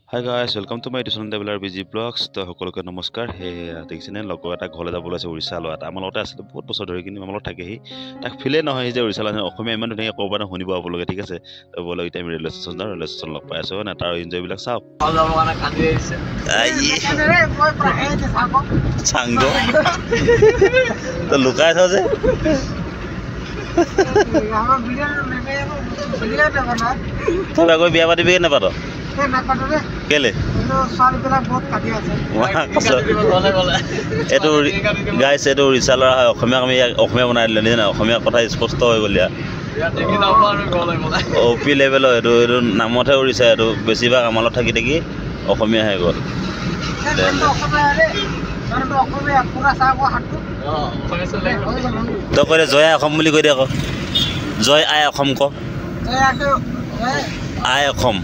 Hi guys, welcome to my Tucson Developer BG Blogs. তো সকলোকে নমস্কাৰ। হে দেখিছেনে লগৰ এটা ঘৰলৈ যাব ওলাইছে উৰিষ্যা লোৱা এটা আমাৰ লগতে আছিলে বহুত বছৰ ধৰি কিন্তু আমাৰ লগত থাকেহি তাক ফিলে নহয় যে উৰিষ্যা লোৱা অসমীয়া ইমান ধুনীয়াকৈ ক'ব পৰা শুনিব আপোনালোকে ঠিক আছে তো ব'লক এতিয়া আমি ৰেলৱে ষ্টেচন যাওঁ ৰেলৱে ষ্টেচন লগ পাই আছোঁ না তাৰ এনজয়বিলাক চাওক চাংগ তো লুকাই থ যে তই আকৌ বিয়া পাতিবি নাপাত কেলে এইটো গাইছ এইটো উৰিষ্যা ল'ৰা হয় অসমীয়াক আমি অসমীয়া বনাই দিলে নিজানে অসমীয়া কথা স্পষ্ট হৈ গ'ল ইয়াত অ' পি লেভেলৰ এইটো এইটো নামতহে উৰিষ্যা এইটো বেছিভাগ আমালত থাকি থাকি অসমীয়া হৈ গ'ল তই কৈ দে জয় অসম বুলি কৈ দে আকৌ জয় আই অসম ক আই অসম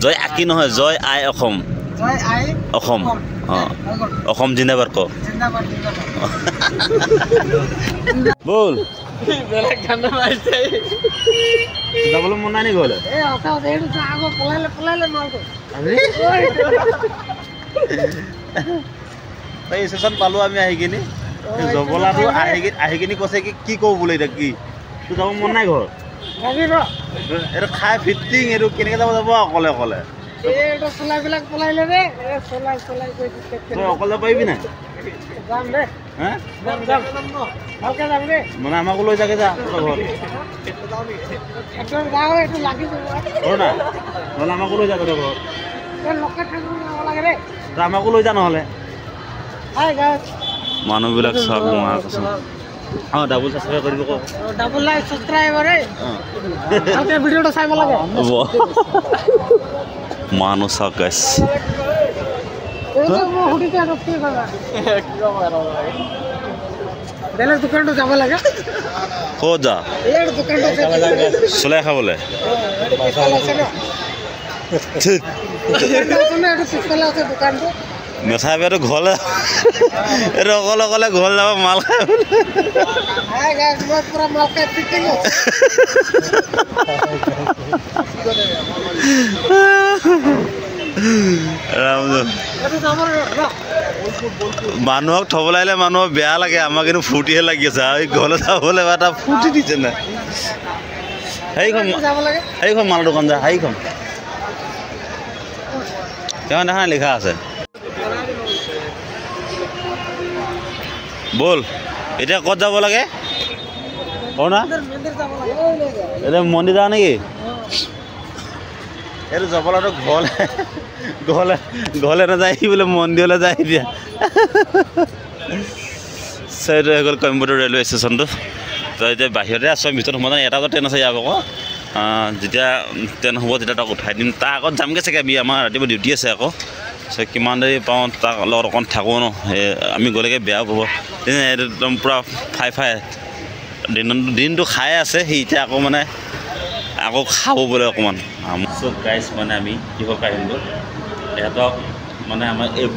জয় আকি নহয় জয় আই অসম অসম অঁ অসম জিন্দাবাদ ক বল যাবলৈ মন নাই নি ঘৰলৈ ষ্টেচন পালোঁ আমি আহি কিনি জবলাটো আহি কিনি কৈছে কি কওঁ বোলে এতিয়া কি তোৰ যাব মন নাই ঘৰ এইটো খাই ফিটিং এইটো কেনেকৈ যাব অকলে অকলে তই অকলে পাৰিবি নাই মানে আমাকো লৈ যাগে যা ঘৰত না নহ'লে আমাকো লৈ যা ঘৰত আমাকো লৈ যা নহ'লে মানুহবিলাক চাওক অঁ ডাবল ছাবস্ক্ৰাইব কৰিব কওক ডাবল লাইক ছাবস্ক্ৰাইব ভিডিঅ'টো চাব লাগে মানুহ চাওক গাইছ দোকানটো যাব লাগে ক'ত যা চলাই খাবলৈ মেথাই বেয়াটো ঘৰলৈ এইটো অকলে অকলে ঘৰলৈ যাব মাল খাই মানুহক থবলৈ আহিলে মানুহক বেয়া লাগে আমাক কিন্তু ফূৰ্তিহে লাগি আছে আৰু ঘৰলৈ যাবলৈ এটা ফূৰ্তি দিছে নাই সেইখন মালৰ দোকান যা সেইখন তেওঁ দেখা নাই লিখা আছে বল এতিয়া ক'ত যাব লাগে না এতিয়া মন্দিৰ যাওঁ নেকি এইটো জবলাটো ঘৰলৈ নাযায় বোলে মন্দিৰলৈ যায় এতিয়া এইটো হৈ গ'ল কইম্বাটুৰ ৰেলৱে ষ্টেচনটো তো এতিয়া বাহিৰতে আছোঁ ভিতৰত সোমাই যাম এটা বজাত ট্ৰেইন আছে ইয়াৰ আকৌ যেতিয়া ট্ৰেইন হ'ব তেতিয়া তাক উঠাই দিম তাৰ আগত যামগৈ চাগে আমি আমাৰ ৰাতিপুৱা ডিউটি আছে আকৌ কিমান দেৰি পাওঁ তাক লগত অকণ থাকোঁ ন আমি গ'লেগৈ বেয়াও পাব একদম পূৰা ফাই দিনটো খাই আছে সি এতিয়া আকৌ মানে আকৌ খাব বোলে অকণমান চব গাইছ মানে আমি কিহৰ কাহিনীটো ইহঁতক মানে আমাৰ এই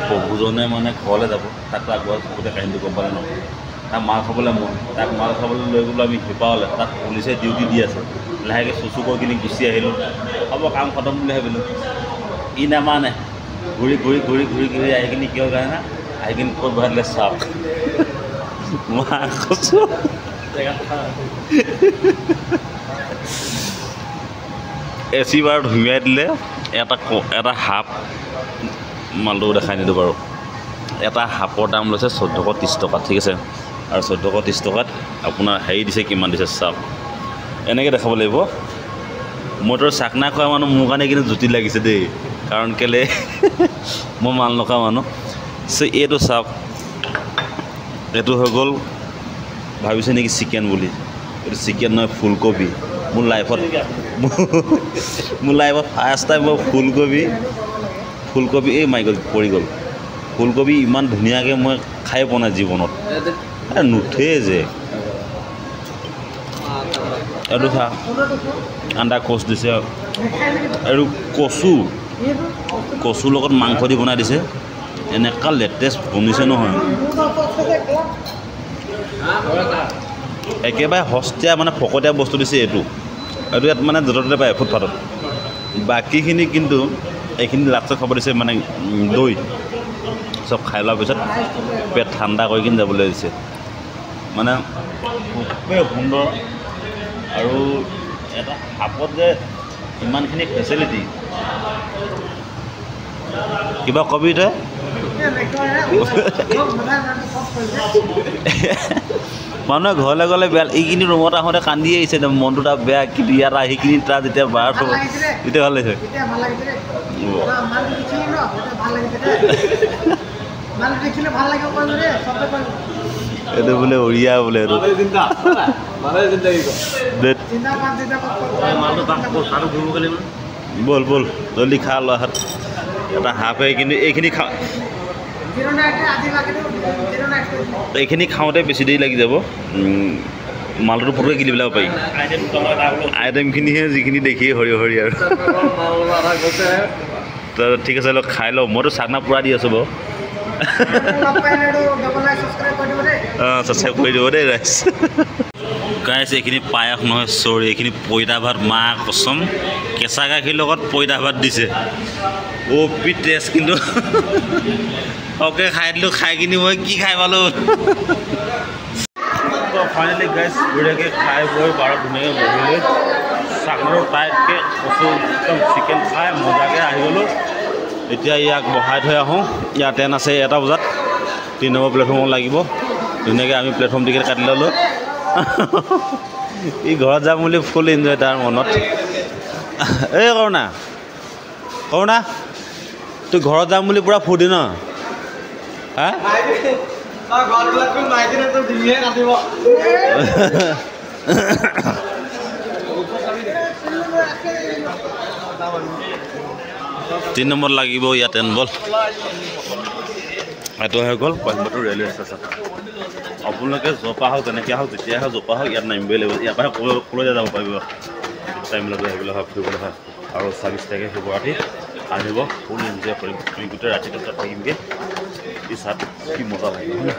প্ৰভুজনে মানে ঘৰলৈ যাব তাক আগত গোটেই কাহিনীটো গম পালে নহয় তাক মাল খাবলৈ মন তাক মাল খাবলৈ লৈ গ'লোঁ আমি শিপাৱলৈ তাক পুলিচে ডিউটি দি আছে লাহেকৈ চুচু কৰি কিনি গুচি আহিলোঁ হ'ব কাম খতম বুলি ভাবিলোঁ ই নামানে ঘূৰি আহি কিনি কিয় গায় না আহি কিনি ক'ত বহাই দিলে চাওক এচি বাৰ ধুমীয়াই দিলে এটা হাফ মালটো দেখাই নিদিওঁ বাৰু এটা হাফৰ দাম লৈছে 1430 টকা ঠিক আছে আৰু 1430 টকাত আপোনাৰ হেৰি দিছে কিমান দিছে চাওক এনেকৈ দেখাব লাগিব মইতো চাকনা খোৱা মানুহ মোৰ কাৰণে কিন্তু জুতি লাগিছে দেই কাৰণ কেলৈ মই মাল নখোৱা মানুহ এইটো চাওক এইটো হৈ গ'ল ভাবিছে নেকি চিকেন বুলি এইটো চিকেন নহয় ফুলকবি মোৰ লাইফত ফাৰ্ষ্ট টাইম মই ফুলকবি এই মাই গ'ল পৰি গ'ল ফুলকবি ইমান ধুনীয়াকৈ মই খাই পোৱা নাই জীৱনত নুঠে যে এইটো খা আন্দা কচ দিছে আৰু কচুৰ লগত মাংস দি বনাই দিছে এনেকুৱা লেটেষ্ট বনিছে নহয় একেবাৰে সস্তীয়া মানে ফকতীয়া বস্তু দিছে এইটো ইয়াত মানে য'তে ত'তে পায় ফুটপাথত বাকীখিনি কিন্তু এইখিনি লাষ্টত খাব দিছে মানে দৈ চব খাই লোৱাৰ পিছত পেট ঠাণ্ডা কৰি কিনে যাবলৈ দিছে মানে খুবেই সুন্দৰ আৰু এটা হাপত যে ইমানখিনি ফেচিলিটি কিবা কবি তই মানুহে ঘৰলৈ গ'লে বেয়া এইখিনি ৰুমত আহোঁতে কান্দি আহিছে মনটো তাৰ বেয়া কিন্তু ইয়াত আহিখিনি তাৰ যেতিয়া বাৰ হ'ব তেতিয়া ভাল লাগিছে এইটো বোলে উৰিয়া বোলে এইটো বল বল জলদি খা লোৱা হাত এটা হাফে কিন্তু এইখিনি খা এইখিনি খাওঁতে বেছি দেৰি লাগি যাব মালটো ফটোকে কিনি পেলাব পাৰি আইটেমখিনিহে যিখিনি দেখি হৰি হৰি আৰু ঠিক আছে অলপ খাই লওঁ মইতো চাকনা পূৰা দি আছোঁ বাৰু ছাবস্ক্ৰাইব কৰি দিব দেই ৰাইজ গাইছ এইখিনি পায়স নহয় চৰি এইখিনি পইতা ভাত মা কচম কেঁচা গাখীৰ লগত পইতা ভাত দিছে অপি টেষ্ট কিন্তু অকে খাই দিলোঁ খাই কিনি মই কি খাই পালোঁ ফাইনেলি গাইছ বঢ়িয়াকৈ খাই বৈ বাৰ ধুনীয়াকৈ বহিলৈ চাকনাটো টাইটকৈ কচু একদম চিকেন খাই মজাকৈ আহি গ'লোঁ এতিয়া ইয়াক বহাই থৈ আহোঁ ইয়াৰ ট্ৰেইন আছে 1টা বজাত 3 নম্বৰ প্লেটফৰ্মত লাগিব ধুনীয়াকৈ আমি প্লেটফৰ্ম টিকেট কাটি ল'লোঁ ই ঘৰত যাম বুলি ফুল এনজয় তাৰ মনত এই কৰোণা কৰোণা তুই ঘৰত যাম বুলি পূৰা ফূৰ্তি ন হা 3 নম্বৰ লাগিব ইয়াত ট্ৰেইন বল এইটো হৈ গ'ল কইম্বাটুৰ ৰেলৱে ষ্টেচন আপোনালোকে জপা হওক যেনেকৈ হওক যেতিয়া হওক জপা হওক ইয়াত নামিবই লাগিব ইয়াৰ পৰা ক'লৈ যাব পাৰিব টাইমলৈকে আহিবলৈ হয় ফুৰিবলৈ হয় আৰু 26 তাৰিখে শিৱৰাত্ৰি আহিব ফুল এনজয় কৰিম আমি গোটেই ৰাতি তাত থাকিমগৈ এই চাত কি মজা লাগিব হয়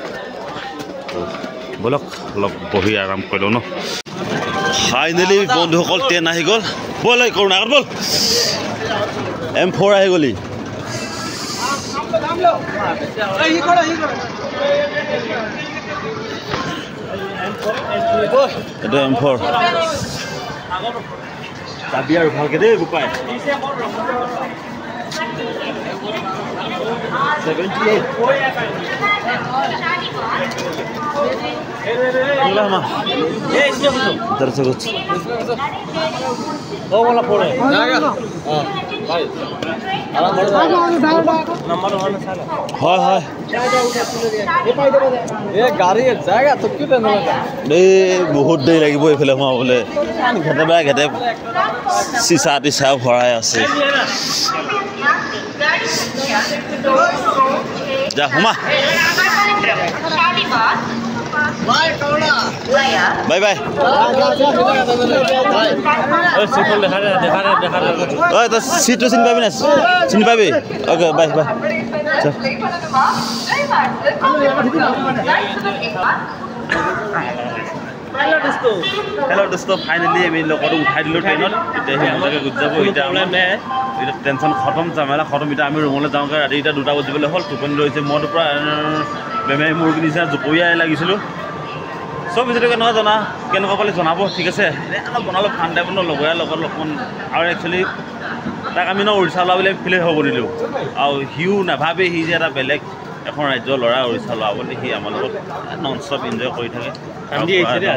ব'লক অলপ বহি আৰাম কৰি লওঁ ন ফাইনেলি বন্ধুসকল ট্ৰেইন আহি গ'ল ব'ল এই কৰোণা আগত ব'ল M4 আহি গ'লি এইটো M4 যাবি আৰু ভালকৈ দেই গোপাই 78 Lama. Terus terus. Oh, wala pore. Jaga. Bhai. Number 1 साला. हां हां. ये गाड़ी जाएगा तो क्यों देना लगा? ए बहुत देर লাগিব এফালে মা বলে ঘাটে বা ঘাটে সিসা দিসা ভৰাই আছে যা হুমা बाय कौड़ा बाय बाय ओए सिंपल देखा ओए तो सीट तो पाबी ना चिन पाबी ओके बाय बाय हेलो दोस्तों फाइनली আমি লগটো উঠাই দিলো ট্ৰেইনত এতিয়া হে মজাকে গুজ যাব এটা এটা টেনশন খতম জামেলা খতম এটা আমি ৰুমলৈ যাওঁগে ৰাতি এটা 2টা বজিবলৈ হ'ল টোপনি ৰৈছে মই তো পুৰা বেমাৰী মুৰ্গী নিচিনা জপৰীয়াই লাগিছিলোঁ সব ভিডিঅ' কেনেকুৱা জনা কেনেকুৱা পালে জনাব ঠিক আছে অলপ বনালোঁ ফান টাইপ লগৰীয়াৰ লগত অকণমান আৰু একচুৱেলি তাক আমি উৰিষ্যা লোৱা বুলি ফিলে হ'ব দিলোঁ আৰু সিও নাভাবে সি যে এটা বেলেগ এখন ৰাজ্যৰ ল'ৰা উৰিষ্যা লোৱা বুলি সি আমাৰ লগত নন ষ্টপ এনজয় কৰি থাকে কান্দি আহিছে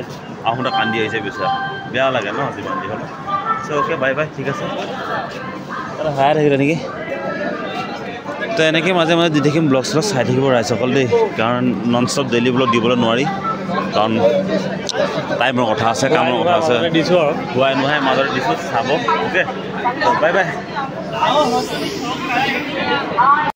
আহোঁতে কান্দি আহিছে বিচাৰ বেয়া লাগে ন যিমান যি হ'ল চ' অ'কে বাই বাই ঠিক আছে হাই থাকিলে নেকি তো এনেকৈ মাজে মাজে দি থাকিম ব্লগ চলগ চাই থাকিব ৰাইজসকল দেই কাৰণ নন ষ্টপ ডেইলি ব্লগ দিবলৈ নোৱাৰি কাৰণ টাইমৰ কথা আছে কামৰ কথা আছে দিছোঁ আৰু খুৱাই নোহাই মাজতে দিছোঁ চাব অ'কে বাই বাই